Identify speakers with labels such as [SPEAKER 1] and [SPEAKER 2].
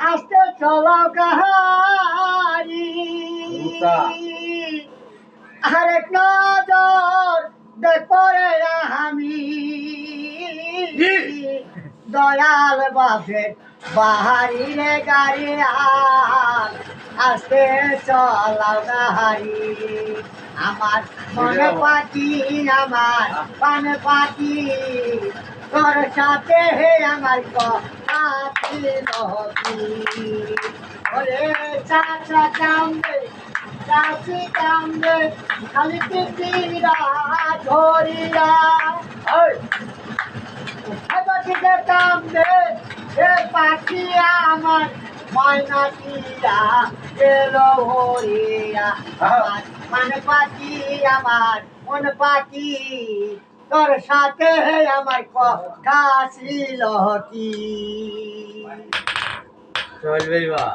[SPEAKER 1] আসতে চলো গাহারি আরেক নজর দেখো রে আমি দয়াল বাপের বাহারি রে গাড়ি আসতে চলাও গাহারি আমার মনে পাখি আমার পান পাখি তোর সাথে হে আমার কথা ছিল কি ওরে চাচা কান্দে চাচি কান্দে খালি পিপিরা ধরিয়া ওই পাখিকে কান্দে সে পাখি আমার ময়না দিয়া গেল হরিয়া আমার মানে পাখি আমার মন পাখি তোর সাথে আমার কথা ছিল কি
[SPEAKER 2] চলবে বা